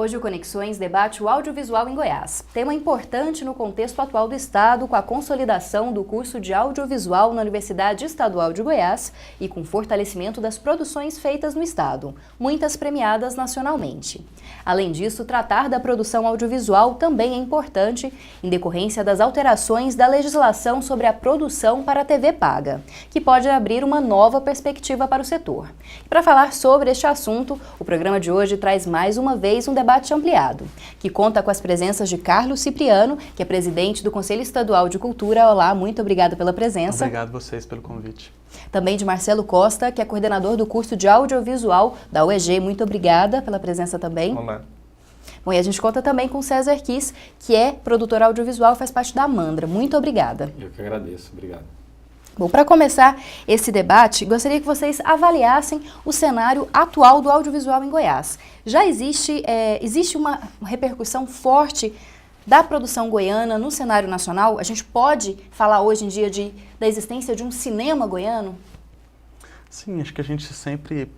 Hoje o Conexões debate o audiovisual em Goiás, tema importante no contexto atual do Estado, com a consolidação do curso de audiovisual na Universidade Estadual de Goiás e com fortalecimento das produções feitas no Estado, muitas premiadas nacionalmente. Além disso, tratar da produção audiovisual também é importante, em decorrência das alterações da legislação sobre a produção para a TV paga, que pode abrir uma nova perspectiva para o setor. Para falar sobre este assunto, o programa de hoje traz mais uma vez um debate ampliado, que conta com as presenças de Carlos Cipriano, que é presidente do Conselho Estadual de Cultura. Olá, muito obrigada pela presença. Obrigado a vocês pelo convite. Também de Marcelo Costa, que é coordenador do curso de audiovisual da UEG. Muito obrigada pela presença também. Olá. Bom, e a gente conta também com César Kiss, que é produtor audiovisual e faz parte da Amandra. Muito obrigada. Eu que agradeço. Obrigado. Bom, para começar esse debate, gostaria que vocês avaliassem o cenário atual do audiovisual em Goiás. Já existe uma repercussão forte da produção goiana no cenário nacional? A gente pode falar hoje em dia da existência de um cinema goiano? Sim, acho que a gente sempre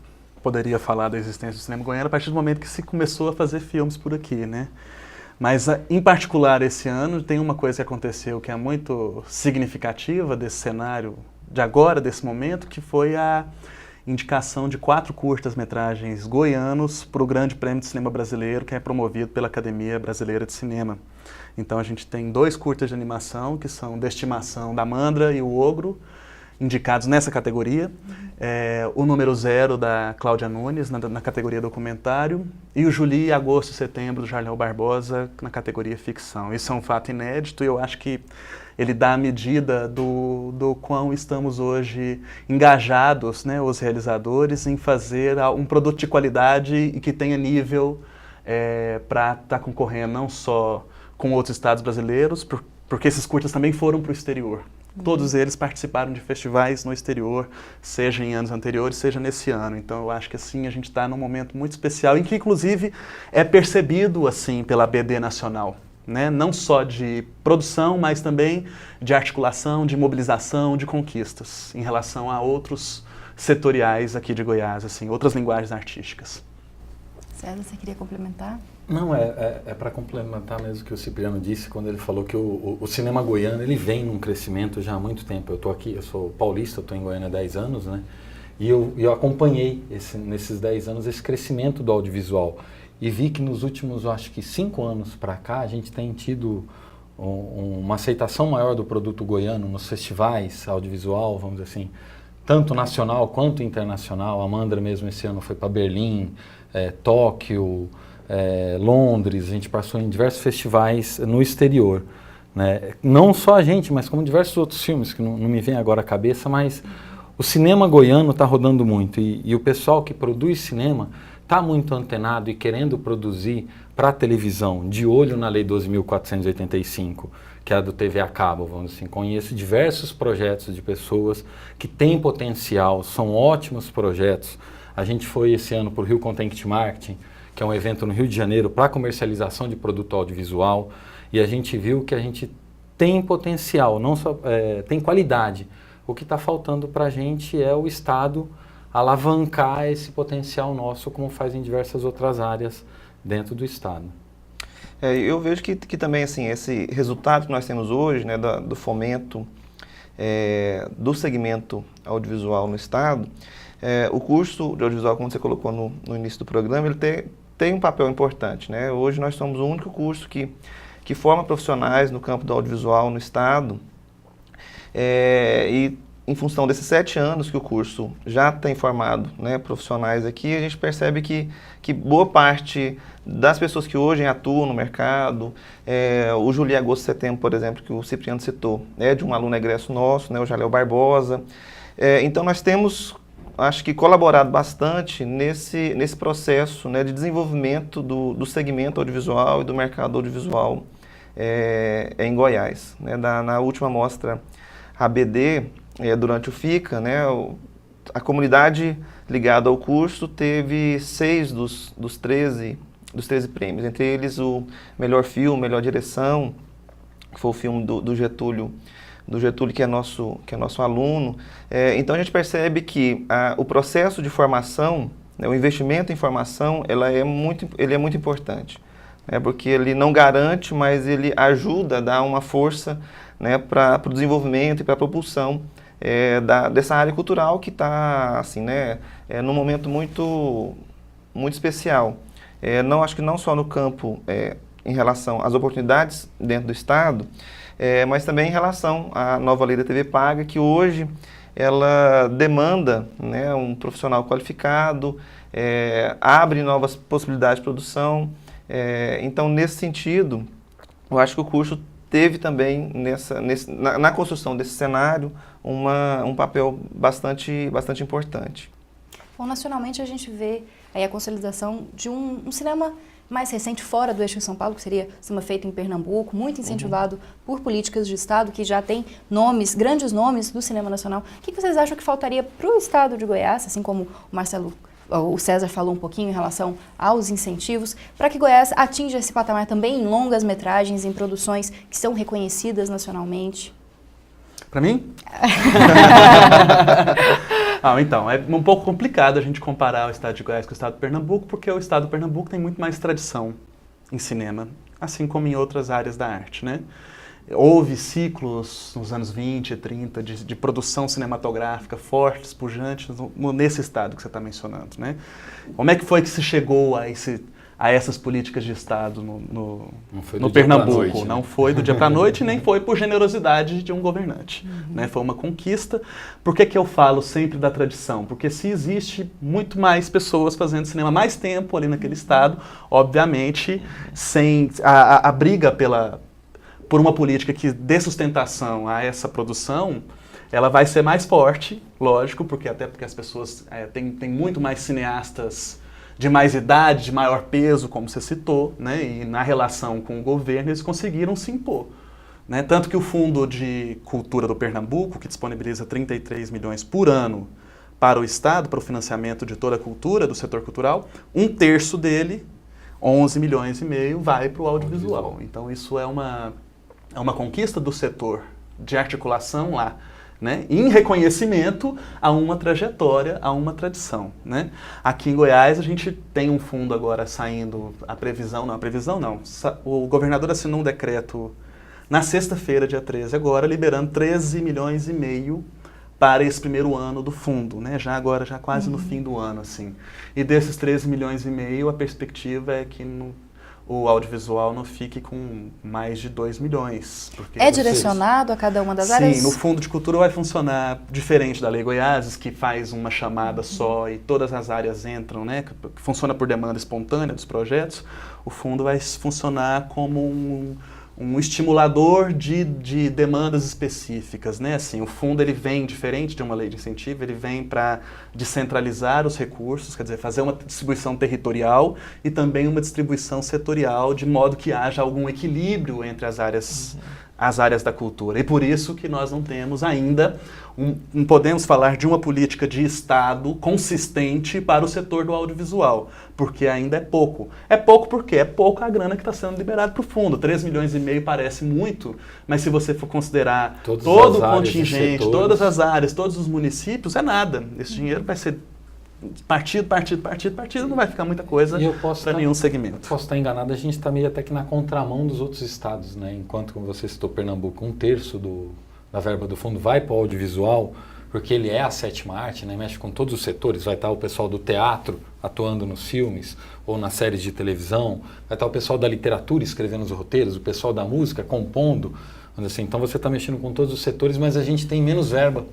poderia falar da existência do cinema goiano a partir do momento que se começou a fazer filmes por aqui, né? Mas, em particular, esse ano, tem uma coisa que aconteceu que é muito significativa desse cenário de agora, desse momento, que foi a indicação de 4 curtas-metragens goianos para o Grande Prêmio de Cinema Brasileiro, que é promovido pela Academia Brasileira de Cinema. Então, a gente tem 2 curtas de animação, que são De Estimação da Amandra e O Ogro, indicados nessa categoria, o Número 0 da Cláudia Nunes, na categoria documentário, e o Juli, Agosto e Setembro, do Jarléu Barbosa, na categoria ficção. Isso é um fato inédito e eu acho que ele dá a medida do quão estamos hoje engajados, né, os realizadores, em fazer um produto de qualidade e que tenha nível para estar concorrendo não só com outros estados brasileiros, porque esses curtas também foram para o exterior. Todos eles participaram de festivais no exterior, seja em anos anteriores, seja nesse ano. Então eu acho que assim a gente está num momento muito especial, em que inclusive é percebido assim pela BD nacional, né? Não só de produção, mas também de articulação, de mobilização, de conquistas, em relação a outros setoriais aqui de Goiás, assim, outras linguagens artísticas. César, você queria complementar? Não, é para complementar mesmo o que o Cipriano disse, quando ele falou que o cinema goiano ele vem num crescimento já há muito tempo. Eu estou aqui, eu sou paulista, estou em Goiânia há 10 anos, né? E eu acompanhei nesses 10 anos esse crescimento do audiovisual. E vi que nos últimos, eu acho que 5 anos para cá, a gente tem tido uma aceitação maior do produto goiano nos festivais audiovisual, vamos dizer assim, tanto nacional quanto internacional. A Amandra mesmo esse ano foi para Berlim, Tóquio, Londres, a gente passou em diversos festivais no exterior, né? Não só a gente, mas como diversos outros filmes, que não me vem agora à cabeça, mas o cinema goiano está rodando muito e o pessoal que produz cinema está muito antenado e querendo produzir para a televisão, de olho na Lei 12.485, que é a do TV a cabo, vamos assim. Conheço diversos projetos de pessoas que têm potencial, são ótimos projetos. A gente foi esse ano para o Rio Content Marketing, que é um evento no Rio de Janeiro para comercialização de produto audiovisual, e a gente viu que a gente tem potencial, não só tem qualidade. O que está faltando para a gente é o Estado alavancar esse potencial nosso, como faz em diversas outras áreas dentro do Estado. Eu vejo que também assim, esse resultado que nós temos hoje, né, do fomento do segmento audiovisual no Estado, o curso de audiovisual, como você colocou no início do programa, ele tem um papel importante, né? Hoje nós somos o único curso que forma profissionais no campo do audiovisual no Estado, e em função desses 7 anos que o curso já tem formado, né, profissionais aqui, a gente percebe que boa parte das pessoas que hoje atuam no mercado, o Juli, Agosto e Setembro, por exemplo, que o Cipriano citou, é de um aluno egresso nosso, né, o Jarléu Barbosa. Então nós temos, acho que, colaborado bastante nesse processo, né, de desenvolvimento do segmento audiovisual e do mercado audiovisual em Goiás, né? Na última mostra ABD, durante o FICA, né, a comunidade ligada ao curso teve 6 dos 13 prêmios, entre eles o melhor filme, melhor direção, que foi o filme do Getúlio, que é nosso aluno. Então a gente percebe que o processo de formação né, o investimento em formação ele é muito importante, né, porque ele não garante, mas ele ajuda a dar uma força, né, para o desenvolvimento e para a propulsão dessa área cultural que está assim, né, num momento muito especial. Acho que não só no campo em relação às oportunidades dentro do Estado, mas também em relação à nova lei da TV paga, que hoje ela demanda, né, um profissional qualificado, abre novas possibilidades de produção. Então, nesse sentido, eu acho que o curso teve também na construção desse cenário um papel bastante importante. Bom, nacionalmente a gente vê aí a consolidação de um cinema mais recente fora do eixo de São Paulo, que seria cinema feito em Pernambuco, muito incentivado por políticas de Estado, que já tem nomes, grandes nomes do cinema nacional. O que vocês acham que faltaria para o Estado de Goiás, assim como o César falou um pouquinho em relação aos incentivos, para que Goiás atinja esse patamar também em longas metragens, em produções que são reconhecidas nacionalmente? Para mim? Então, é um pouco complicado a gente comparar o estado de Goiás com o estado de Pernambuco, porque o estado de Pernambuco tem muito mais tradição em cinema, assim como em outras áreas da arte, né? Houve ciclos nos anos 20 e 30 de produção cinematográfica fortes, pujantes, nesse estado que você está mencionando, né? Como é que foi que se chegou a essas políticas de Estado no Pernambuco? Noite, né? Não foi do dia para a noite, nem foi por generosidade de um governante. Né? Foi uma conquista. Por que eu falo sempre da tradição? Porque se existe muito mais pessoas fazendo cinema mais tempo ali naquele Estado, obviamente, sem a briga por uma política que dê sustentação a essa produção, ela vai ser mais forte, lógico, porque as pessoas têm muito mais cineastas de mais idade, de maior peso, como você citou, né? E na relação com o governo eles conseguiram se impor. Né? Tanto que o Fundo de Cultura do Pernambuco, que disponibiliza 33 milhões por ano para o Estado, para o financiamento de toda a cultura, do setor cultural, 1/3 dele, 11 milhões e meio, vai para o audiovisual. Então isso é uma conquista do setor de articulação lá, né? Em reconhecimento a uma trajetória, a uma tradição, né? Aqui em Goiás a gente tem um fundo agora saindo, o governador assinou um decreto na sexta-feira, dia 13 agora, liberando 13 milhões e meio para esse primeiro ano do fundo, né? Já quase no fim do ano, assim. E desses 13 milhões e meio, a perspectiva é que o audiovisual não fique com mais de 2 milhões. É direcionado a cada uma das áreas? Sim, no Fundo de Cultura vai funcionar diferente da Lei Goiás, que faz uma chamada só e todas as áreas entram, né? Que funciona por demanda espontânea dos projetos. O fundo vai funcionar como um estimulador de demandas específicas, né? Assim, o fundo ele vem diferente de uma lei de incentivo, ele vem para descentralizar os recursos, quer dizer, fazer uma distribuição territorial e também uma distribuição setorial, de modo que haja algum equilíbrio entre as áreas da cultura. E por isso que nós não temos ainda, não podemos falar de uma política de Estado consistente para o setor do audiovisual, porque ainda é pouco. É pouco porque é pouco a grana que está sendo liberada para o fundo. 3 milhões e meio parece muito, mas se você for considerar todo o contingente, todas as áreas, todos os municípios, é nada. Esse dinheiro vai ser partido, não vai ficar muita coisa para nenhum segmento. Posso estar enganado, a gente está meio até que na contramão dos outros estados, né? Enquanto, como você citou, Pernambuco, 1/3 da verba do fundo vai para o audiovisual, porque ele é a sétima arte, né? Mexe com todos os setores, vai estar o pessoal do teatro atuando nos filmes ou nas séries de televisão, vai estar o pessoal da literatura escrevendo os roteiros, o pessoal da música compondo, assim, então você está mexendo com todos os setores, mas a gente tem menos verba.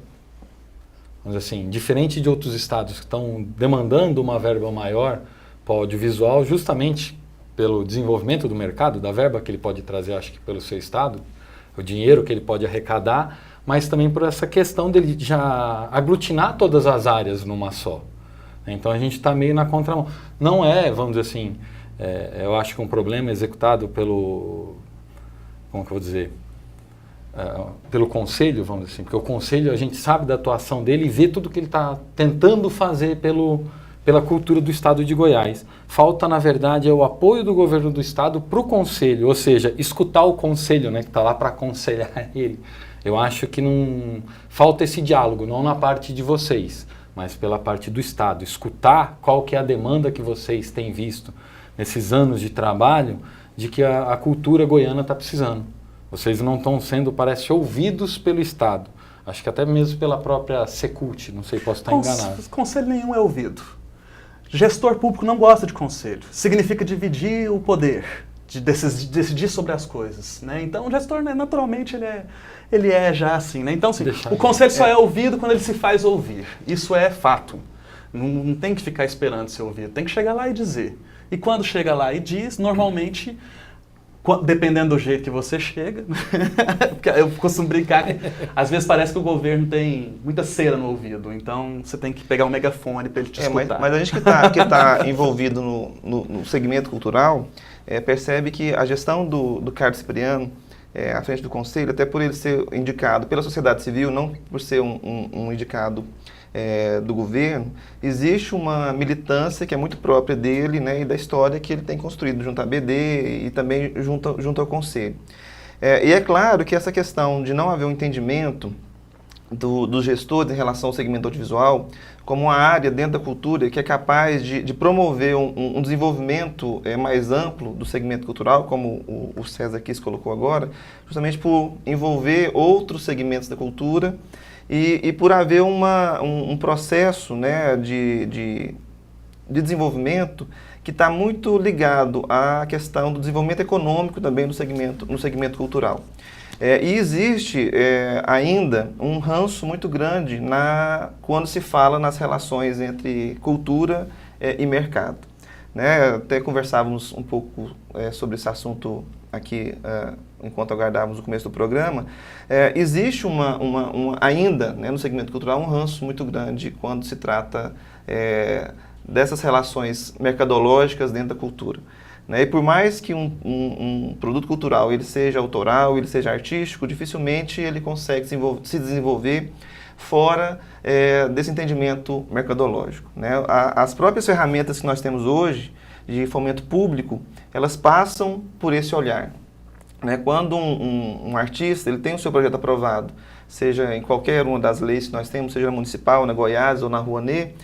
Mas assim, diferente de outros estados que estão demandando uma verba maior para o audiovisual, justamente pelo desenvolvimento do mercado, da verba que ele pode trazer, acho que pelo seu estado, o dinheiro que ele pode arrecadar, mas também por essa questão dele já aglutinar todas as áreas numa só. Então a gente está meio na contramão. Não é, vamos dizer assim, eu acho que um problema executado pelo, como que eu vou dizer, pelo conselho, vamos dizer assim, porque o conselho a gente sabe da atuação dele e vê tudo que ele está tentando fazer pela cultura do estado de Goiás. Falta, na verdade, o apoio do governo do estado para o conselho, ou seja, escutar o conselho, né, que está lá para aconselhar ele. Eu acho que não falta esse diálogo, não na parte de vocês, mas pela parte do Estado. Escutar qual que é a demanda que vocês têm visto nesses anos de trabalho de que a cultura goiana está precisando. Vocês não estão sendo, parece, ouvidos pelo Estado. Acho que até mesmo pela própria Secult, não sei, posso estar enganado. Conselho nenhum é ouvido. Gestor público não gosta de conselho. Significa dividir o poder, de decidir sobre as coisas, né? Então o gestor, né, naturalmente, ele é já assim, né? Então, assim, o conselho só é ouvido quando ele se faz ouvir. Isso é fato. Não tem que ficar esperando ser ouvido. Tem que chegar lá e dizer. E quando chega lá e diz, normalmente, dependendo do jeito que você chega, eu costumo brincar que às vezes parece que o governo tem muita cera no ouvido, então você tem que pegar um megafone para ele te escutar. Mas a gente que tá envolvido no segmento cultural, percebe que a gestão do Carlos Cipriano, à frente do conselho, até por ele ser indicado pela sociedade civil, não por ser um indicado do governo, existe uma militância que é muito própria dele, né, e da história que ele tem construído junto à BD e também junto ao Conselho. E é claro que essa questão de não haver um entendimento dos gestores em relação ao segmento audiovisual como uma área dentro da cultura que é capaz de promover um desenvolvimento mais amplo do segmento cultural, como o César Kiss colocou agora, justamente por envolver outros segmentos da cultura e por haver um processo, né, de desenvolvimento que está muito ligado à questão do desenvolvimento econômico também no segmento cultural. E existe ainda um ranço muito grande quando se fala nas relações entre cultura e mercado, né? Até conversávamos um pouco sobre esse assunto aqui enquanto aguardávamos o começo do programa. Existe ainda, né, no segmento cultural, um ranço muito grande quando se trata dessas relações mercadológicas dentro da cultura. Né? E por mais que um produto cultural ele seja autoral, ele seja artístico, dificilmente ele consegue se desenvolver fora desse entendimento mercadológico. Né? As próprias ferramentas que nós temos hoje de fomento público, elas passam por esse olhar. Né? Quando um artista ele tem o seu projeto aprovado, seja em qualquer uma das leis que nós temos, seja na municipal, na Goiás ou na Rouanet,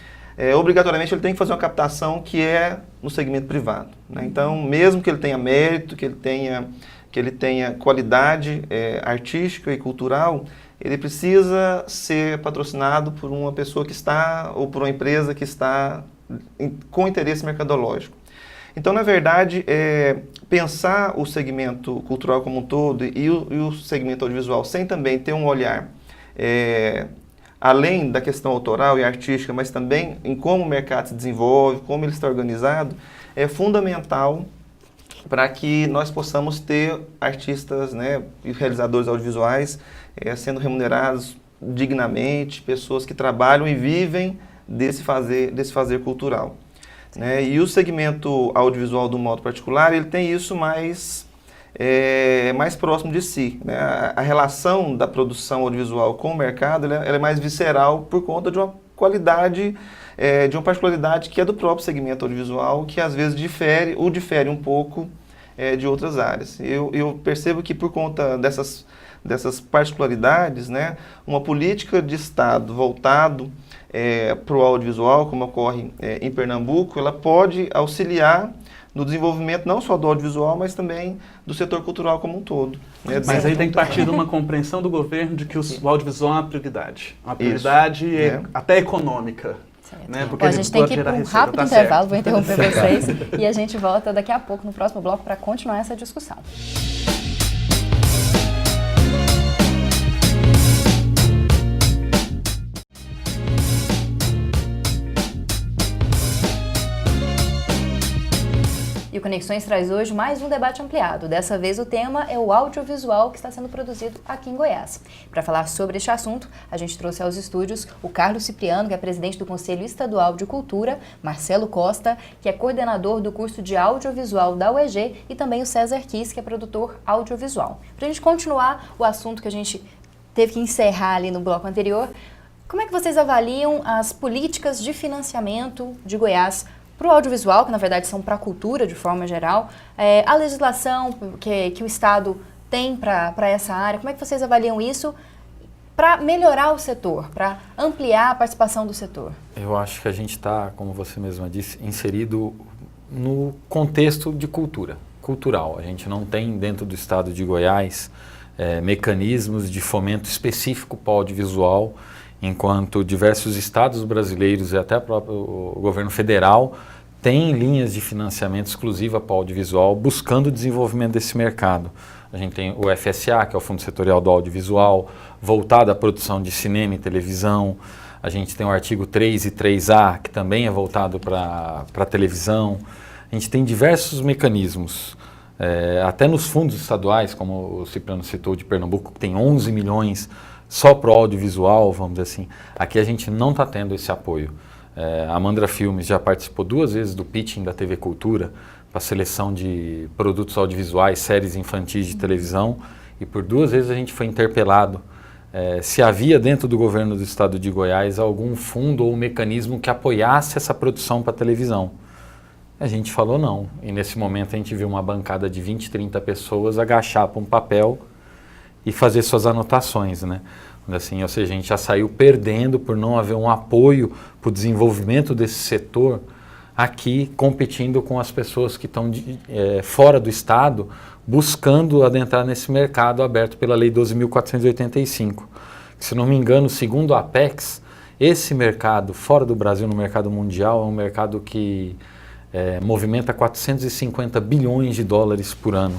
obrigatoriamente ele tem que fazer uma captação que é no segmento privado. Né? Então, mesmo que ele tenha mérito, que ele tenha qualidade artística e cultural, ele precisa ser patrocinado por uma pessoa que está, ou por uma empresa que está com interesse mercadológico. Então, na verdade, pensar o segmento cultural como um todo e o segmento audiovisual sem também ter um olhar além da questão autoral e artística, mas também em como o mercado se desenvolve, como ele está organizado, é fundamental para que nós possamos ter artistas, né, e realizadores audiovisuais sendo remunerados dignamente, pessoas que trabalham e vivem desse fazer cultural. Né? E o segmento audiovisual, do modo particular, ele tem isso mais próximo de si. Né? A relação da produção audiovisual com o mercado ela é mais visceral por conta de uma qualidade, de uma particularidade que é do próprio segmento audiovisual, que às vezes difere um pouco de outras áreas. Eu percebo que por conta dessas particularidades, né, uma política de Estado voltado para o audiovisual, como ocorre em Pernambuco, ela pode auxiliar no desenvolvimento não só do audiovisual, mas também do setor cultural como um todo. Né? Mas aí tem que partir de uma compreensão do governo de que o audiovisual é uma prioridade. Uma prioridade até econômica. Né? Porque a gente tem que ir para um rápido intervalo, vou interromper vocês, e a gente volta daqui a pouco no próximo bloco para continuar essa discussão. E o Conexões traz hoje mais um debate ampliado. Dessa vez o tema é o audiovisual que está sendo produzido aqui em Goiás. Para falar sobre este assunto, a gente trouxe aos estúdios o Carlos Cipriano, que é presidente do Conselho Estadual de Cultura, Marcelo Costa, que é coordenador do curso de audiovisual da UEG, e também o César Kiss, que é produtor audiovisual. Para a gente continuar o assunto que a gente teve que encerrar ali no bloco anterior, como é que vocês avaliam as políticas de financiamento de Goiás para o audiovisual, que na verdade são para a cultura de forma geral, a legislação que o Estado tem para essa área, como é que vocês avaliam isso? para melhorar o setor, para ampliar a participação do setor? Eu acho que a gente está, como você mesma disse, inserido no contexto de cultural. A gente não tem dentro do estado de Goiás mecanismos de fomento específico para o audiovisual, enquanto diversos estados brasileiros e até o governo federal têm linhas de financiamento exclusiva para o audiovisual, buscando o desenvolvimento desse mercado. A gente tem o FSA, que é o Fundo Setorial do Audiovisual, voltado à produção de cinema e televisão. A gente tem o artigo 3 e 3A, que também é voltado para a televisão. A gente tem diversos mecanismos, até nos fundos estaduais, como o Cipriano citou, de Pernambuco, que tem 11 milhões só para o audiovisual, vamos dizer assim. Aqui a gente não está tendo esse apoio. A Mandra Filmes já participou 2 vezes do pitching da TV Cultura para seleção de produtos audiovisuais, séries infantis de televisão, e por 2 vezes a gente foi interpelado se havia dentro do governo do estado de Goiás algum fundo ou mecanismo que apoiasse essa produção para televisão. A gente falou não, e nesse momento a gente viu uma bancada de 20, 30 pessoas agachar para um papel e fazer suas anotações, né? Assim, ou seja, a gente já saiu perdendo por não haver um apoio para o desenvolvimento desse setor aqui, competindo com as pessoas que estão fora do estado, buscando adentrar nesse mercado aberto pela Lei 12.485. Se não me engano, segundo a Apex, esse mercado fora do Brasil, no mercado mundial, é um mercado que movimenta 450 bilhões de dólares por ano.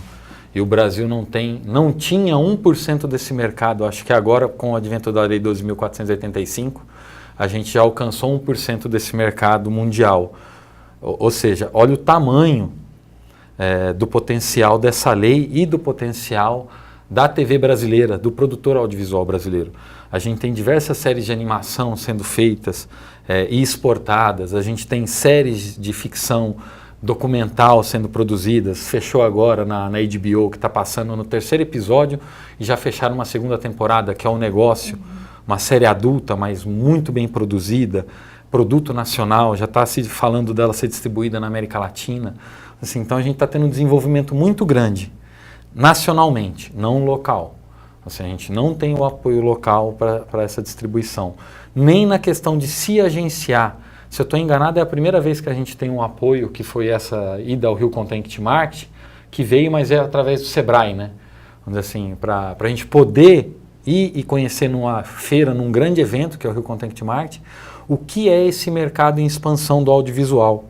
E o Brasil não tinha 1% desse mercado. Acho que agora, com o advento da Lei 12.485, a gente já alcançou 1% desse mercado mundial. Ou seja, olha o tamanho do potencial dessa lei e do potencial da TV brasileira, do produtor audiovisual brasileiro. A gente tem diversas séries de animação sendo feitas e exportadas, a gente tem séries de ficção documental sendo produzidas, fechou agora na HBO, que está passando no 3º episódio, e já fecharam uma 2ª temporada, que é O Negócio, uma série adulta, mas muito bem produzida, produto nacional, já está se falando dela ser distribuída na América Latina. Assim, então a gente está tendo um desenvolvimento muito grande, nacionalmente, não local. Assim, a gente não tem o apoio local para essa distribuição, nem na questão de se agenciar. Se eu estou enganado, é a primeira vez que a gente tem um apoio, que foi essa ida ao Rio Content Market, que veio, mas é através do Sebrae, né? Vamos dizer assim, para a gente poder ir e conhecer numa feira, num grande evento, que é o Rio Content Market, o que é esse mercado em expansão do audiovisual.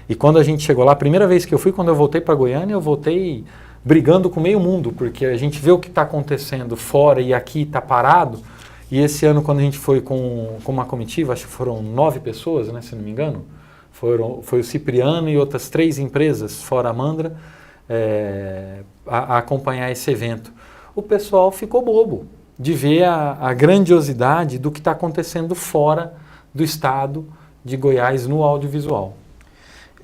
E quando a gente chegou lá, a primeira vez que eu fui, quando eu voltei para Goiânia, eu voltei brigando com meio mundo, porque a gente vê o que está acontecendo fora e aqui está parado. E esse ano, quando a gente foi com uma comitiva, acho que foram 9 pessoas, né, se não me engano, foi o Cipriano e outras 3 empresas, fora a Mandra, a acompanhar esse evento. O pessoal ficou bobo de ver a grandiosidade do que está acontecendo fora do estado de Goiás no audiovisual.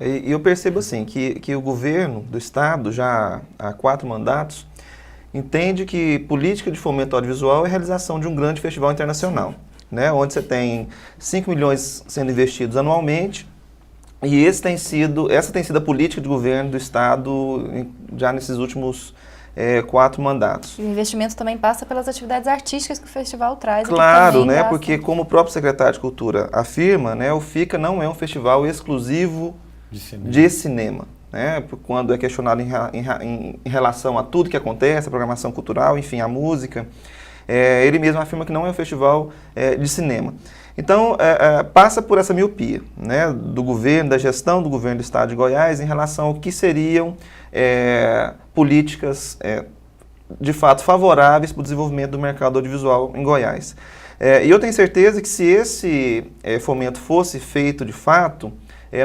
E eu percebo assim, que o governo do estado, já há 4 mandatos, entende que política de fomento audiovisual é a realização de um grande festival internacional, né, onde você tem 5 milhões sendo investidos anualmente, e essa tem sido a política de governo do estado já nesses últimos 4 mandatos. E o investimento também passa pelas atividades artísticas que o festival traz. Claro, né, porque como o próprio secretário de Cultura afirma, né, o FICA não é um festival exclusivo de cinema. Né, quando é questionado em relação a tudo que acontece, a programação cultural, enfim, a música, ele mesmo afirma que não é um festival de cinema. Então, passa por essa miopia, né, do governo, da gestão do governo do estado de Goiás em relação ao que seriam políticas, de fato, favoráveis para o desenvolvimento do mercado audiovisual em Goiás. E eu tenho certeza que se esse fomento fosse feito de fato,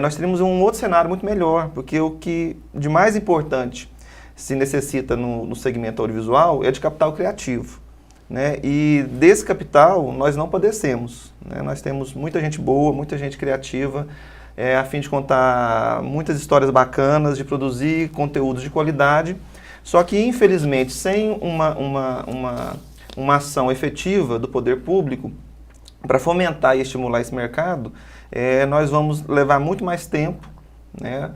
nós teríamos um outro cenário muito melhor, porque o que de mais importante se necessita no segmento audiovisual é de capital criativo, né? E desse capital nós não padecemos, né? Nós temos muita gente boa, muita gente criativa, a fim de contar muitas histórias bacanas, de produzir conteúdos de qualidade, só que infelizmente sem uma ação efetiva do poder público para fomentar e estimular esse mercado, nós vamos levar muito mais tempo, né,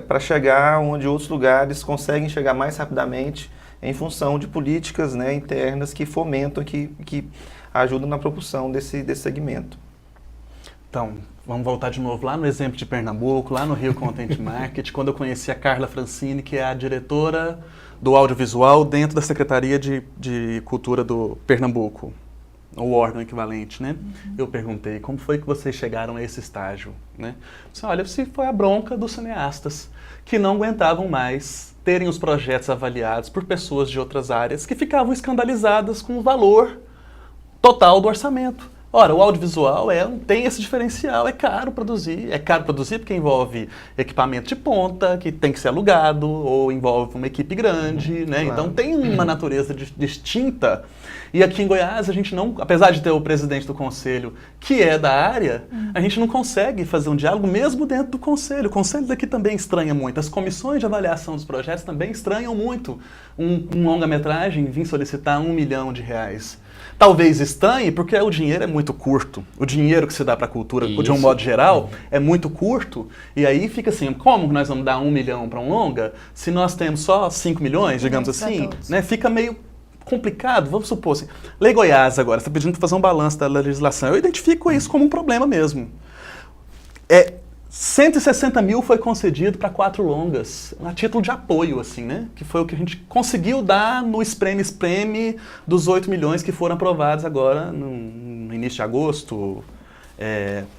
para chegar onde outros lugares conseguem chegar mais rapidamente em função de políticas, né, internas que fomentam, que ajudam na propulsão desse segmento. Então, vamos voltar de novo lá no exemplo de Pernambuco, lá no Rio Content Market, quando eu conheci a Carla Francini, que é a diretora do audiovisual dentro da Secretaria de Cultura do Pernambuco, o órgão equivalente, né? Eu perguntei, como foi que vocês chegaram a esse estágio, né? Disse, olha, se foi a bronca dos cineastas, que não aguentavam mais terem os projetos avaliados por pessoas de outras áreas que ficavam escandalizadas com o valor total do orçamento. Ora, o audiovisual tem esse diferencial, é caro produzir porque envolve equipamento de ponta, que tem que ser alugado, ou envolve uma equipe grande, né? Claro. Então tem uma natureza distinta. E aqui em Goiás, a gente não, apesar de ter o presidente do conselho, que é da área, a gente não consegue fazer um diálogo mesmo dentro do conselho. O conselho daqui também estranha muito. As comissões de avaliação dos projetos também estranham muito. Um longa-metragem vir solicitar R$1 milhão. Talvez estranhe, porque o dinheiro é muito curto. O dinheiro que se dá para a cultura, de um modo geral, é muito curto. E aí fica assim, como nós vamos dar R$1 milhão para um longa, se nós temos só 5 milhões, digamos assim? Né? Fica meio complicado. Vamos supor assim, Lei Goiás agora, está pedindo para fazer um balanço da legislação. Eu identifico isso como um problema mesmo. 160 mil foi concedido para 4 longas, a título de apoio, assim, né? Que foi o que a gente conseguiu dar no espreme dos 8 milhões que foram aprovados agora no início de agosto,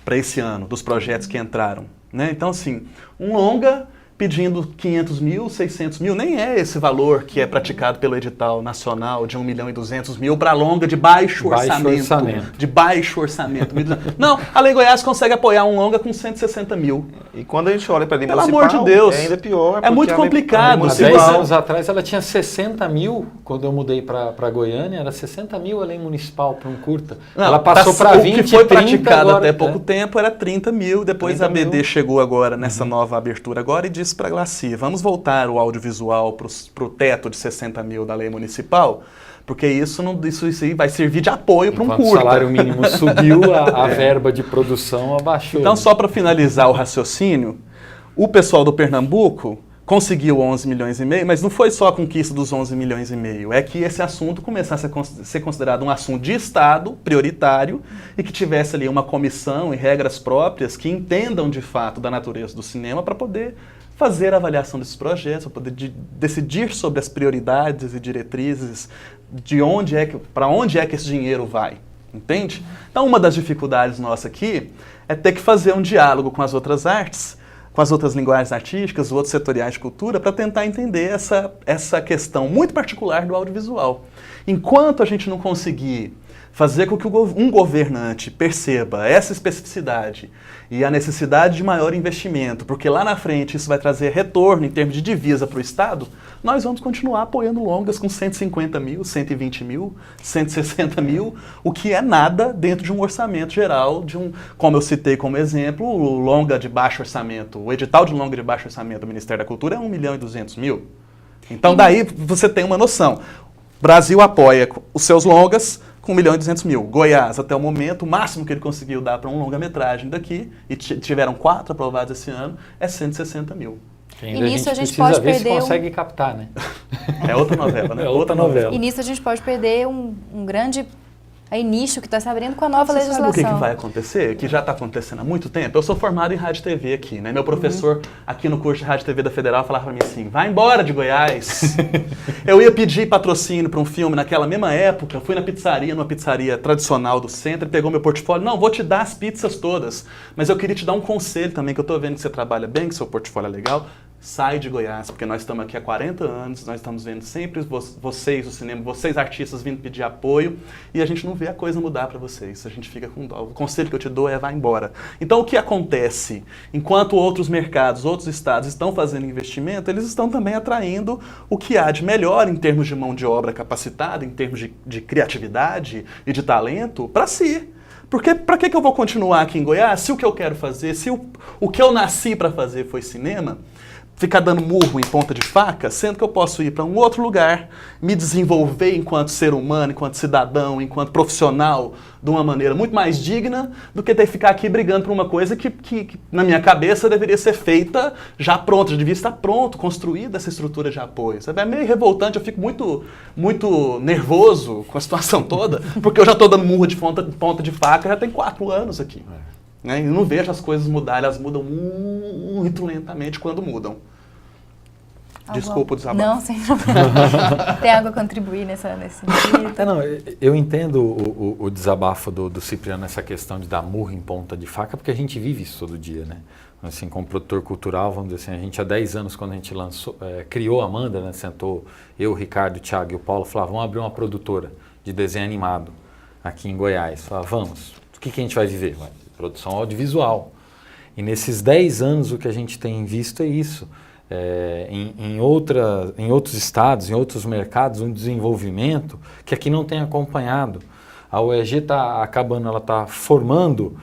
para esse ano, dos projetos que entraram, né? Então, assim, um longa pedindo 500 mil, 600 mil, nem é esse valor que é praticado pelo edital nacional de 1 milhão e 200 mil para longa de baixo orçamento. De baixo orçamento. Não, a Lei Goiás consegue apoiar um longa com 160 mil. E quando a gente olha para a lei Pelo municipal, amor de Deus, é ainda pior. É muito complicado. Há 10 anos atrás ela tinha 60 mil, quando eu mudei para Goiânia, era 60 mil a lei municipal para um curta. Não, ela passou para 20, o que foi 30 praticado agora, até pouco tempo era 30 mil, depois 30 a BD mil. chegou agora nessa nova abertura agora e disse para a Glaci, vamos voltar o audiovisual para o teto de 60 mil da lei municipal, porque isso aí vai servir de apoio para um curta. O salário mínimo subiu, a verba de produção abaixou. Então, só para finalizar o raciocínio, o pessoal do Pernambuco conseguiu 11 milhões e meio, mas não foi só a conquista dos 11 milhões e meio, é que esse assunto começasse a ser considerado um assunto de Estado, prioritário, e que tivesse ali uma comissão e regras próprias que entendam de fato da natureza do cinema para poder fazer a avaliação desses projetos, para poder decidir sobre as prioridades e diretrizes para onde é que esse dinheiro vai, entende? Então, uma das dificuldades nossa aqui é ter que fazer um diálogo com as outras artes, com as outras linguagens artísticas, os outros setoriais de cultura, para tentar entender essa questão muito particular do audiovisual. Enquanto a gente não conseguir fazer com que um governante perceba essa especificidade e a necessidade de maior investimento, porque lá na frente isso vai trazer retorno em termos de divisa para o Estado, nós vamos continuar apoiando longas com 150 mil, 120 mil, 160 mil, o que é nada dentro de um orçamento geral, como eu citei como exemplo, o longa de baixo orçamento, o edital de longa de baixo orçamento do Ministério da Cultura é 1 milhão e 200 mil. Então daí você tem uma noção. Brasil apoia os seus longas com 1 milhão e 200 mil. Goiás, até o momento, o máximo que ele conseguiu dar para um longa-metragem daqui, e tiveram 4 aprovados esse ano, é 160 mil. E nisso a gente pode perder se consegue captar, né? É outra novela, né? É outra novela. E nisso a gente pode perder um grande nicho que está se abrindo com a nova legislação. Sabe o que vai acontecer? Que já está acontecendo há muito tempo. Eu sou formado em rádio e TV aqui, né? Meu professor aqui no curso de rádio e TV da Federal falava para mim assim, vai embora de Goiás. Eu ia pedir patrocínio para um filme naquela mesma época, fui numa pizzaria tradicional do centro, e pegou meu portfólio, não, vou te dar as pizzas todas, mas eu queria te dar um conselho também, que eu estou vendo que você trabalha bem, que seu portfólio é legal, sai de Goiás, porque nós estamos aqui há 40 anos, nós estamos vendo sempre vocês, o cinema, vocês artistas vindo pedir apoio, e a gente não vê a coisa mudar para vocês, a gente fica com dó. O conselho que eu te dou é vá embora. Então o que acontece? Enquanto outros mercados, outros estados estão fazendo investimento, eles estão também atraindo o que há de melhor em termos de mão de obra capacitada, em termos de criatividade e de talento, para si. Porque para que eu vou continuar aqui em Goiás se o que eu quero fazer, se o que eu nasci para fazer foi cinema? ficar dando murro em ponta de faca, sendo que eu posso ir para um outro lugar, me desenvolver enquanto ser humano, enquanto cidadão, enquanto profissional, de uma maneira muito mais digna do que ter que ficar aqui brigando por uma coisa que na minha cabeça deveria ser feita já pronta, já devia estar pronto, construída essa estrutura de apoio. Sabe? É meio revoltante, eu fico muito nervoso com a situação toda, porque eu já estou dando murro de ponta de faca já tem 4 anos aqui. Né? E não vejo as coisas mudarem, elas mudam muito lentamente quando mudam. Desculpa o desabafo. Não, sem problema. Tem algo a contribuir nesse sentido? Não, eu entendo o desabafo do Cipriano nessa questão de dar murro em ponta de faca, porque a gente vive isso todo dia, né? Assim, como produtor cultural, vamos dizer assim, a gente há 10 anos, quando a gente criou a Amanda, né, sentou eu, o Ricardo, o Thiago e o Paulo, falavam, vamos abrir uma produtora de desenho animado aqui em Goiás. Falavam, vamos, o que a gente vai viver? Produção audiovisual. E nesses 10 anos o que a gente tem visto é isso. Em outros estados, em outros mercados, um desenvolvimento que aqui não tem acompanhado. A UEG está acabando, ela está formando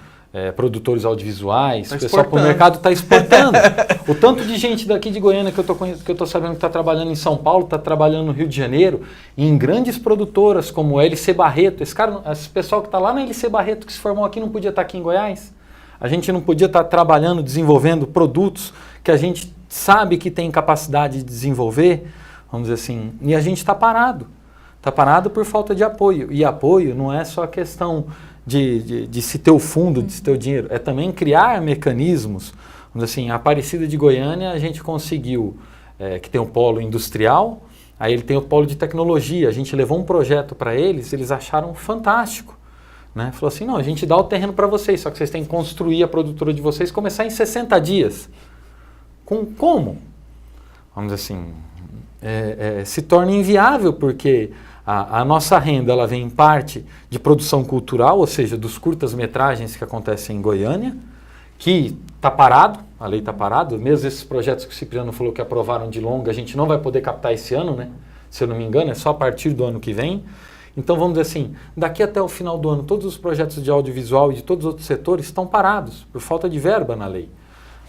produtores audiovisuais, o pessoal para o mercado está exportando. O tanto de gente daqui de Goiânia que eu estou sabendo que está trabalhando em São Paulo, está trabalhando no Rio de Janeiro, em grandes produtoras como a LC Barreto. Esse pessoal que está lá na LC Barreto, que se formou aqui, não podia estar aqui em Goiás? A gente não podia estar trabalhando, desenvolvendo produtos que a gente sabe que tem capacidade de desenvolver, vamos dizer assim, e a gente está parado. Está parado por falta de apoio. E apoio não é só a questão de se ter o fundo, de se ter o dinheiro, é também criar mecanismos. Vamos dizer assim, a Aparecida de Goiânia a gente conseguiu, que tem um polo industrial, aí ele tem o polo de tecnologia, a gente levou um projeto para eles acharam fantástico. Né? Falou assim, não, a gente dá o terreno para vocês, só que vocês têm que construir a produtora de vocês, começar em 60 dias. Como? Vamos dizer assim, se torna inviável, porque a nossa renda ela vem em parte de produção cultural, ou seja, dos curtas-metragens que acontecem em Goiânia, que está parado, a lei está parada, mesmo esses projetos que o Cipriano falou que aprovaram de longa, a gente não vai poder captar esse ano, né? Se eu não me engano, é só a partir do ano que vem. Então, vamos dizer assim, daqui até o final do ano, todos os projetos de audiovisual e de todos os outros setores estão parados, por falta de verba na lei.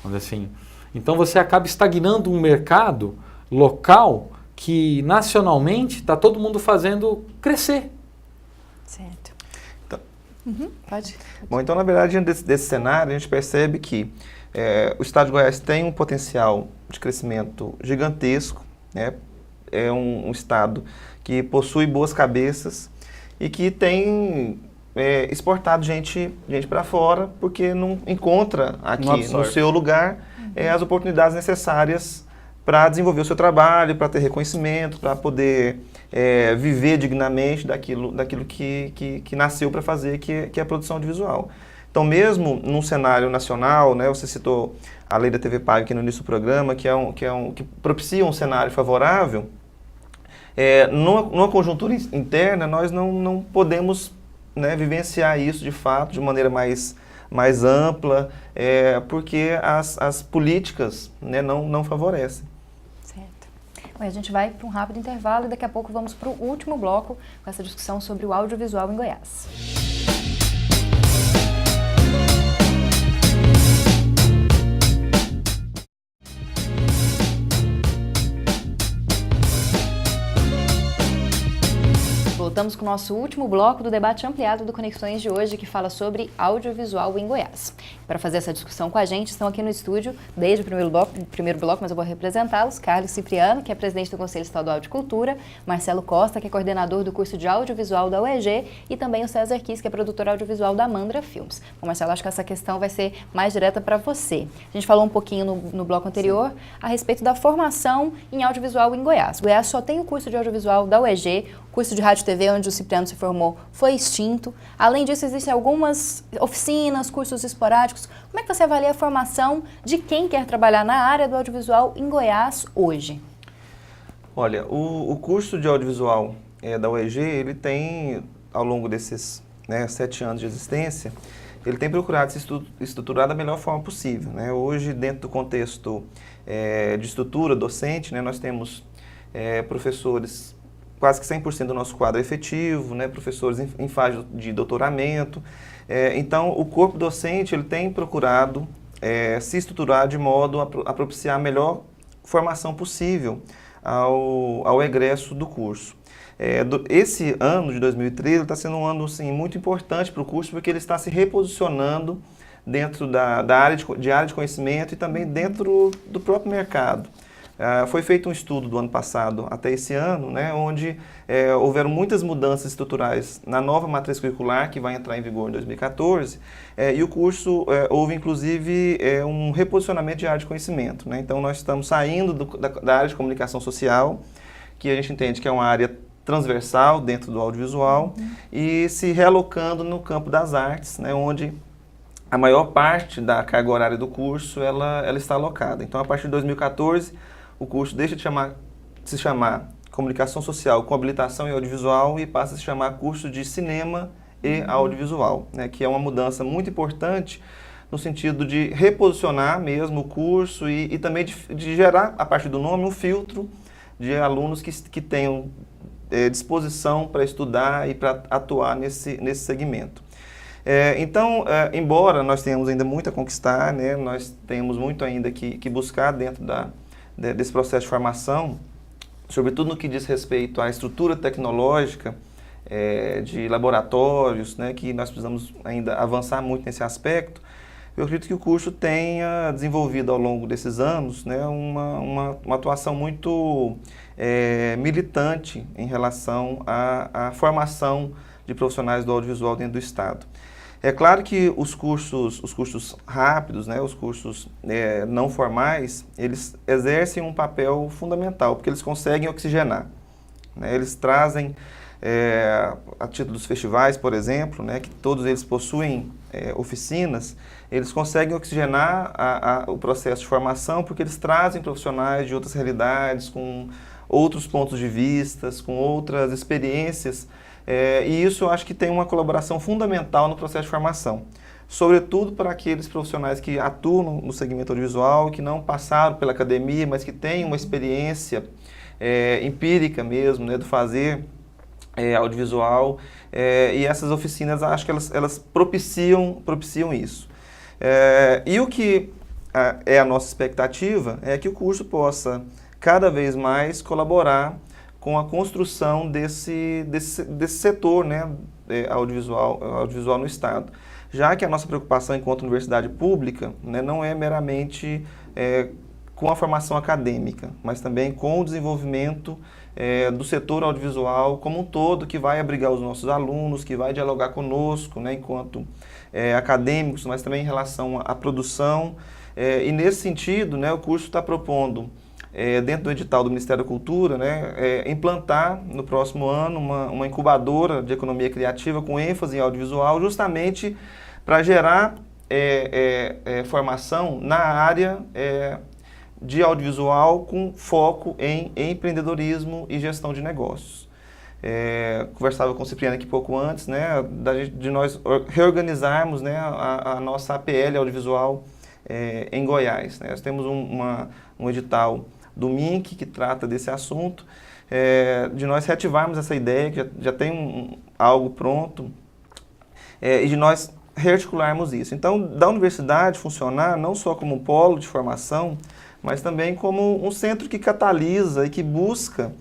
Vamos dizer assim. Então, você acaba estagnando um mercado local que, nacionalmente, está todo mundo fazendo crescer. Certo. Então, pode. Bom, então, na verdade, diante desse cenário, a gente percebe que o Estado de Goiás tem um potencial de crescimento gigantesco, né? É um Estado que possui boas cabeças e que tem exportado gente para fora porque não encontra aqui no seu lugar as oportunidades necessárias para desenvolver o seu trabalho, para ter reconhecimento, para poder viver dignamente daquilo que nasceu para fazer, que é a produção audiovisual. Então, mesmo num cenário nacional, né, você citou a lei da TV Paga aqui no início do programa, que propicia um cenário favorável. Numa conjuntura interna, nós não podemos, né, vivenciar isso de fato de maneira mais ampla, porque as políticas, né, não favorecem. Certo. Bom, a gente vai para um rápido intervalo e daqui a pouco vamos para o último bloco com essa discussão sobre o audiovisual em Goiás. Voltamos com o nosso último bloco do debate ampliado do Conexões de hoje, que fala sobre audiovisual em Goiás. Para fazer essa discussão com a gente, estão aqui no estúdio, desde o primeiro bloco, mas eu vou representá-los, Carlos Cipriano, que é presidente do Conselho Estadual de Cultura, Marcelo Costa, que é coordenador do curso de audiovisual da UEG, e também o César Kiss, que é produtor audiovisual da Mandra Filmes. Bom, Marcelo, acho que essa questão vai ser mais direta para você. A gente falou um pouquinho no bloco anterior a respeito da formação em audiovisual em Goiás. Goiás só tem o curso de audiovisual da UEG, o curso de rádio e TV, onde o Cipriano se formou, foi extinto. Além disso, existem algumas oficinas, cursos esporádicos. Como é que você avalia a formação de quem quer trabalhar na área do audiovisual em Goiás hoje? Olha, o curso de audiovisual da UEG, ele tem, ao longo desses 7 anos de existência, ele tem procurado se estruturar da melhor forma possível. Né? Hoje, dentro do contexto de estrutura docente, né, nós temos professores, quase que 100% do nosso quadro é efetivo, né, professores em fase de doutoramento. Então, o corpo docente ele tem procurado se estruturar de modo a propiciar a melhor formação possível ao egresso do curso. Esse ano de 2013 está sendo um ano assim, muito importante para o curso, porque ele está se reposicionando dentro da área de conhecimento e também dentro do próprio mercado. Foi feito um estudo do ano passado até esse ano, né, onde houveram muitas mudanças estruturais na nova matriz curricular, que vai entrar em vigor em 2014, e o curso houve inclusive um reposicionamento de área de conhecimento, né? Então nós estamos saindo da área de comunicação social, que a gente entende que é uma área transversal dentro do audiovisual, e se realocando no campo das artes, né, onde a maior parte da carga horária do curso ela está alocada. Então, a partir de 2014, o curso deixa de se chamar Comunicação Social com Habilitação em Audiovisual e passa a se chamar curso de Cinema e Audiovisual, né, que é uma mudança muito importante no sentido de reposicionar mesmo o curso e também de gerar, a partir do nome, um filtro de alunos que tenham disposição para estudar e para atuar nesse segmento. Então, embora nós tenhamos ainda muito a conquistar, né, nós temos muito ainda que buscar dentro desse processo de formação, sobretudo no que diz respeito à estrutura tecnológica de laboratórios, né, que nós precisamos ainda avançar muito nesse aspecto. Eu acredito que o curso tenha desenvolvido ao longo desses anos, né, uma atuação muito militante em relação à formação de profissionais do audiovisual dentro do Estado. É claro que os cursos rápidos, né, os cursos não formais, eles exercem um papel fundamental, porque eles conseguem oxigenar, né, eles trazem, a título dos festivais, por exemplo, né, que todos eles possuem oficinas, eles conseguem oxigenar o processo de formação, porque eles trazem profissionais de outras realidades, com outros pontos de vista, com outras experiências, e isso eu acho que tem uma colaboração fundamental no processo de formação, sobretudo para aqueles profissionais que atuam no segmento audiovisual, que não passaram pela academia, mas que têm uma experiência empírica mesmo, né, do fazer audiovisual, e essas oficinas, acho que elas propiciam isso. E o que é a nossa expectativa é que o curso possa cada vez mais colaborar com a construção desse setor, né, audiovisual no Estado. Já que a nossa preocupação enquanto universidade pública, né, não é meramente com a formação acadêmica, mas também com o desenvolvimento do setor audiovisual como um todo, que vai abrigar os nossos alunos, que vai dialogar conosco, né, enquanto acadêmicos, mas também em relação à produção. E nesse sentido, né, o curso está propondo, dentro do edital do Ministério da Cultura, né, implantar no próximo ano uma incubadora de economia criativa com ênfase em audiovisual, justamente para gerar formação na área de audiovisual com foco em empreendedorismo e gestão de negócios. Conversava com o Cipriano aqui pouco antes, né, de nós reorganizarmos, né, a nossa APL audiovisual em Goiás, né. Nós temos um edital do MINC que trata desse assunto, de nós reativarmos essa ideia, que já tem algo pronto, e de nós rearticularmos isso. Então, da universidade funcionar não só como um polo de formação, mas também como um centro que catalisa e que busca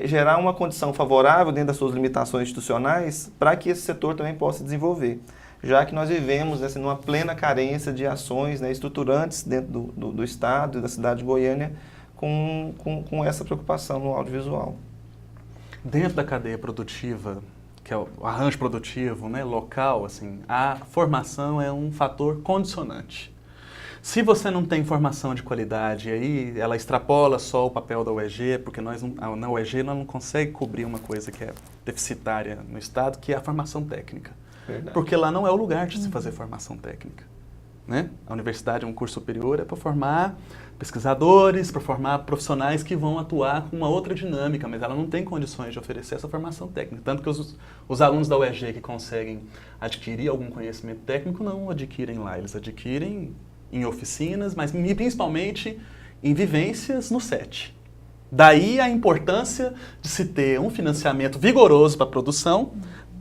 gerar uma condição favorável dentro das suas limitações institucionais para que esse setor também possa desenvolver, já que nós vivemos numa plena carência de ações, né, estruturantes dentro do Estado e da cidade de Goiânia com essa preocupação no audiovisual. Dentro da cadeia produtiva, que é o arranjo produtivo, né, local, assim, a formação é um fator condicionante. Se você não tem formação de qualidade, aí ela extrapola só o papel da UEG, porque na UEG nós não consegue cobrir uma coisa que é deficitária no Estado, que é a formação técnica. Verdade. Porque lá não é o lugar de se fazer formação técnica, né? A universidade, um curso superior, é para formar pesquisadores, para formar profissionais que vão atuar com uma outra dinâmica, mas ela não tem condições de oferecer essa formação técnica. Tanto que os alunos da UEG que conseguem adquirir algum conhecimento técnico não adquirem lá, eles adquirem em oficinas, mas principalmente em vivências no SET. Daí a importância de se ter um financiamento vigoroso para a produção,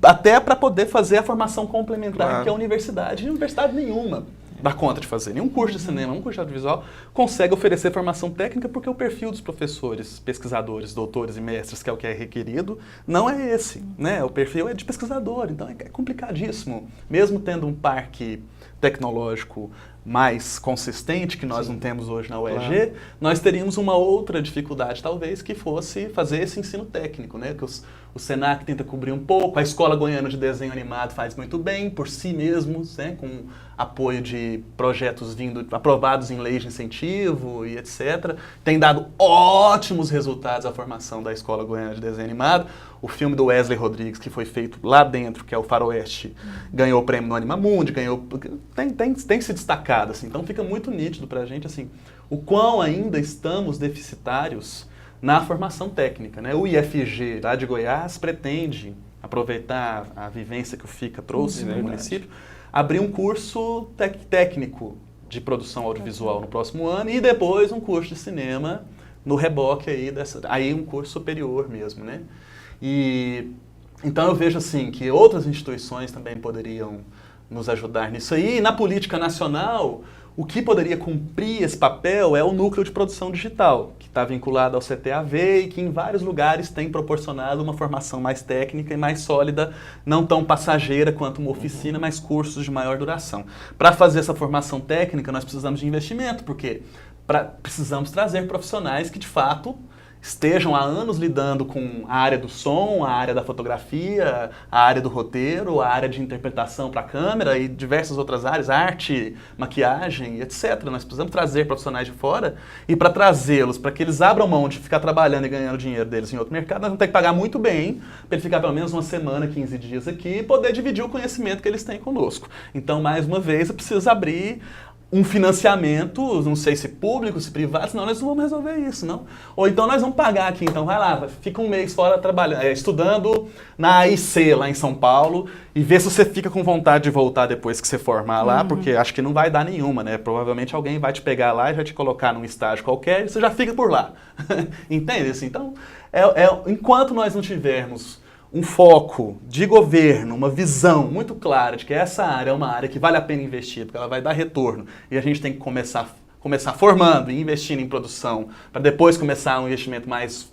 até para poder fazer a formação complementar, claro, que a universidade nenhuma. dá conta de fazer. Nenhum curso de cinema, nenhum curso de audiovisual consegue oferecer formação técnica porque o perfil dos professores, pesquisadores, doutores e mestres, que é o que é requerido, não é esse, né? O perfil é de pesquisador, então é complicadíssimo. Mesmo tendo um parque tecnológico mais consistente, que nós não temos hoje na UEG, nós teríamos uma outra dificuldade, talvez, que fosse fazer esse ensino técnico, né? Que o Senac tenta cobrir um pouco, a Escola Goiana de Desenho Animado faz muito bem, por si mesmos, né? Com apoio de projetos aprovados em leis de incentivo e etc. Tem dado ótimos resultados a formação da Escola Goiana de Desenho Animado. O filme do Wesley Rodrigues, que foi feito lá dentro, que é o Faroeste, ganhou o prêmio no Animamundi, tem se destacado, assim. Então fica muito nítido pra gente, assim, o quão ainda estamos deficitários na formação técnica, né? O IFG lá de Goiás pretende aproveitar a vivência que o FICA trouxe no município, abrir um curso técnico de produção audiovisual no próximo ano e depois um curso de cinema no reboque aí um curso superior mesmo, né? E então eu vejo assim que outras instituições também poderiam nos ajudar nisso aí. E na política nacional, o que poderia cumprir esse papel é o núcleo de produção digital, que está vinculado ao CTAV e que em vários lugares tem proporcionado uma formação mais técnica e mais sólida, não tão passageira quanto uma oficina, mas cursos de maior duração. Para fazer essa formação técnica, nós precisamos de investimento, porque precisamos trazer profissionais que de fato estejam há anos lidando com a área do som, a área da fotografia, a área do roteiro, a área de interpretação para a câmera e diversas outras áreas, arte, maquiagem, etc. Nós precisamos trazer profissionais de fora e para trazê-los, para que eles abram mão de ficar trabalhando e ganhando dinheiro deles em outro mercado, nós vamos ter que pagar muito bem para ele ficar pelo menos uma semana, 15 dias aqui e poder dividir o conhecimento que eles têm conosco. Então, mais uma vez, eu preciso abrir um financiamento, não sei se público, se privado, senão nós não vamos resolver isso, não. Ou então nós vamos pagar aqui, então vai lá, fica um mês fora trabalhando, estudando na AIC lá em São Paulo e vê se você fica com vontade de voltar depois que você formar lá, porque acho que não vai dar nenhuma, né? Provavelmente alguém vai te pegar lá e vai te colocar num estágio qualquer e você já fica por lá. Entende? Assim, então, enquanto nós não tivermos um foco de governo, uma visão muito clara de que essa área é uma área que vale a pena investir, porque ela vai dar retorno, e a gente tem que começar formando e investindo em produção, para depois começar um investimento mais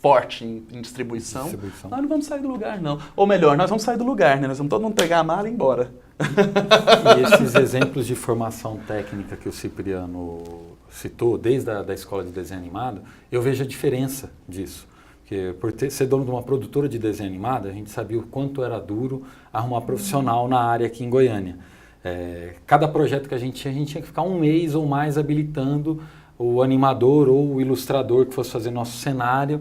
forte em distribuição, nós não vamos sair do lugar, não. Ou melhor, nós vamos sair do lugar, né? Nós vamos todo mundo pegar a mala e ir embora. E esses exemplos de formação técnica que o Cipriano citou, desde a da Escola de Desenho Animado, eu vejo a diferença disso. Porque por ser dono de uma produtora de desenho animado, a gente sabia o quanto era duro arrumar profissional na área aqui em Goiânia. Cada projeto que a gente tinha que ficar um mês ou mais habilitando o animador ou o ilustrador que fosse fazer nosso cenário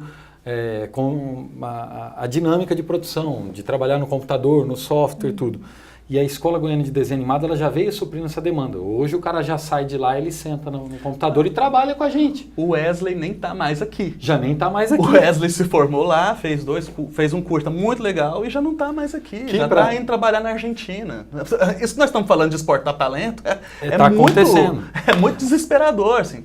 com a dinâmica de produção, de trabalhar no computador, no software, tudo. E a Escola Goiana de Desenho Animado, ela já veio suprindo essa demanda. Hoje o cara já sai de lá, ele senta no computador e trabalha com a gente. O Wesley nem tá mais aqui. Já nem tá mais aqui. O Wesley se formou lá, fez um curso muito legal e já não tá mais aqui. Já tá indo trabalhar na Argentina. Isso que nós estamos falando de exportar talento tá acontecendo. É muito desesperador, assim.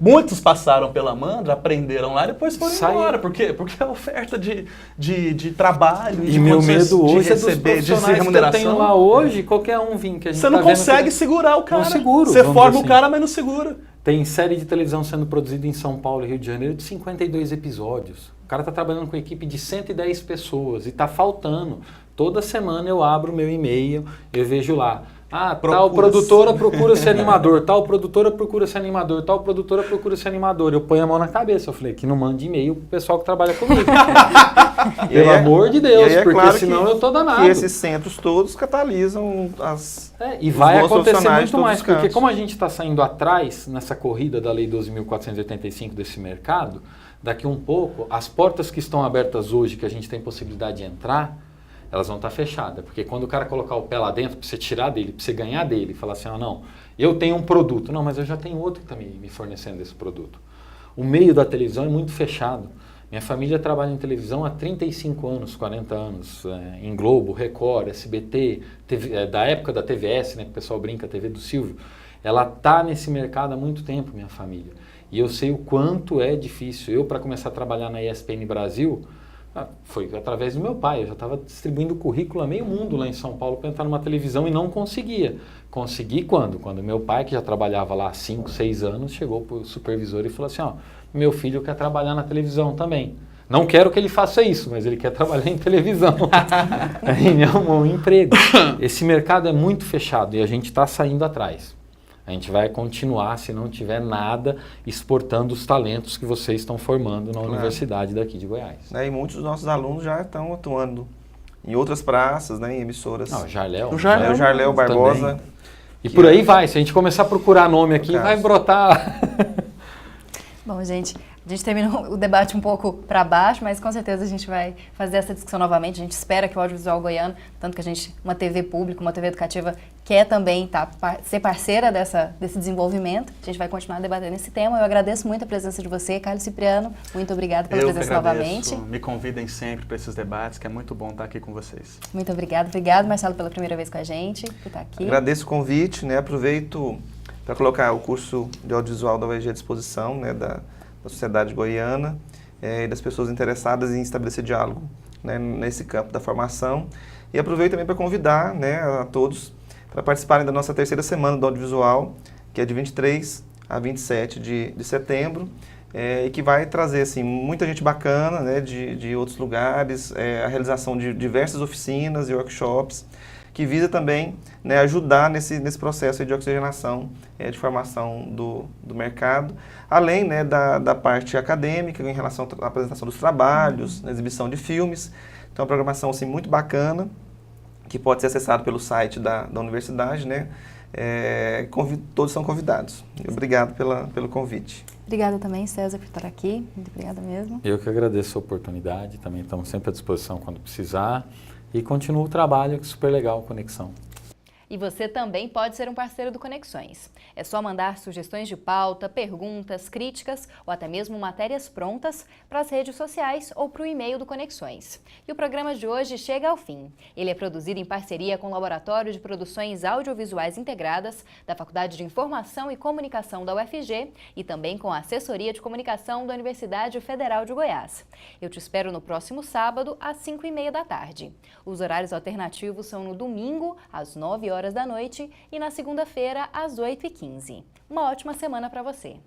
Muitos passaram pela Mandra, aprenderam lá e depois foram embora. Por quê? Porque a oferta de trabalho e de meu medo hoje receber, de remuneração. Lá hoje, qualquer um vinho que a gente você não consegue segurar o cara. Não segura. Você forma o cara, mas não segura. Tem série de televisão sendo produzida em São Paulo e Rio de Janeiro de 52 episódios. O cara está trabalhando com uma equipe de 110 pessoas e está faltando. Toda semana eu abro o meu e-mail, eu vejo lá. Tal produtora procura-se animador, tal produtora procura-se animador, tal produtora procura-se animador. Eu ponho a mão na cabeça, eu falei que não mande e-mail pro pessoal que trabalha comigo. Pelo amor de Deus, porque claro senão eu tô danado. E esses centros todos catalisam e vai acontecer muito mais, porque como a gente está saindo atrás nessa corrida da Lei 12.485 desse mercado, daqui um pouco, as portas que estão abertas hoje, que a gente tem possibilidade de entrar, elas vão estar fechadas, porque quando o cara colocar o pé lá dentro, para você tirar dele, para você ganhar dele, falar assim, não, eu tenho um produto, não, mas eu já tenho outro que está me fornecendo esse produto. O meio da televisão é muito fechado. Minha família trabalha em televisão há 35 anos, 40 anos, em Globo, Record, SBT, da época da TVS, né, que o pessoal brinca, TV do Silvio. Ela está nesse mercado há muito tempo, minha família. E eu sei o quanto é difícil. Eu, para começar a trabalhar na ESPN Brasil, Foi através do meu pai. Eu já estava distribuindo currículo a meio mundo lá em São Paulo para entrar numa televisão e não conseguia. Consegui quando? Quando meu pai, que já trabalhava lá há 5, 6 anos, chegou para o supervisor e falou assim, ó, meu filho quer trabalhar na televisão também. Não quero que ele faça isso, mas ele quer trabalhar em televisão. Aí me arrumou um emprego. Esse mercado é muito fechado e a gente está saindo atrás. A gente vai continuar, se não tiver nada, exportando os talentos que vocês estão formando na universidade daqui de Goiás. E muitos dos nossos alunos já estão atuando em outras praças, né, em emissoras. Não, o Jarléu. O Jarléu Barbosa. Também. E por aí vai, se a gente começar a procurar nome aqui, vai brotar. Bom, gente, a gente terminou o debate um pouco para baixo, mas com certeza a gente vai fazer essa discussão novamente. A gente espera que o audiovisual goiano, tanto que a gente, uma TV pública, uma TV educativa, quer também ser parceira desse desenvolvimento. A gente vai continuar debatendo esse tema. Eu agradeço muito a presença de você, Carlos Cipriano. Muito obrigada pela presença novamente. Me convidem sempre para esses debates, que é muito bom estar aqui com vocês. Muito obrigada. Obrigado, Marcelo, pela primeira vez com a gente, por estar aqui. Agradeço o convite, né? Aproveito para colocar o curso de audiovisual da UEG à disposição, né, da sociedade goiana e das pessoas interessadas em estabelecer diálogo, né, nesse campo da formação. E aproveito também para convidar, né, a todos para participarem da nossa terceira semana do audiovisual, que é de 23 a 27 de setembro, e que vai trazer assim, muita gente bacana, né, de outros lugares, a realização de diversas oficinas e workshops, que visa também, né, ajudar nesse processo de oxigenação, de formação do mercado, além, né, da parte acadêmica em relação à apresentação dos trabalhos, na exibição de filmes. Então, é uma programação assim, muito bacana, que pode ser acessado pelo site da universidade, né? Todos são convidados. Obrigado pelo convite. Obrigada também, César, por estar aqui. Muito obrigada mesmo. Eu que agradeço a oportunidade, também estamos sempre à disposição quando precisar. E continua o trabalho, que é super legal, Conexão. E você também pode ser um parceiro do Conexões. É só mandar sugestões de pauta, perguntas, críticas ou até mesmo matérias prontas para as redes sociais ou para o e-mail do Conexões. E o programa de hoje chega ao fim. Ele é produzido em parceria com o Laboratório de Produções Audiovisuais Integradas da Faculdade de Informação e Comunicação da UFG e também com a Assessoria de Comunicação da Universidade Federal de Goiás. Eu te espero no próximo sábado, às 5h30 da tarde. Os horários alternativos são no domingo, às 9h da noite e na segunda-feira, às 8h15. Uma ótima semana para você!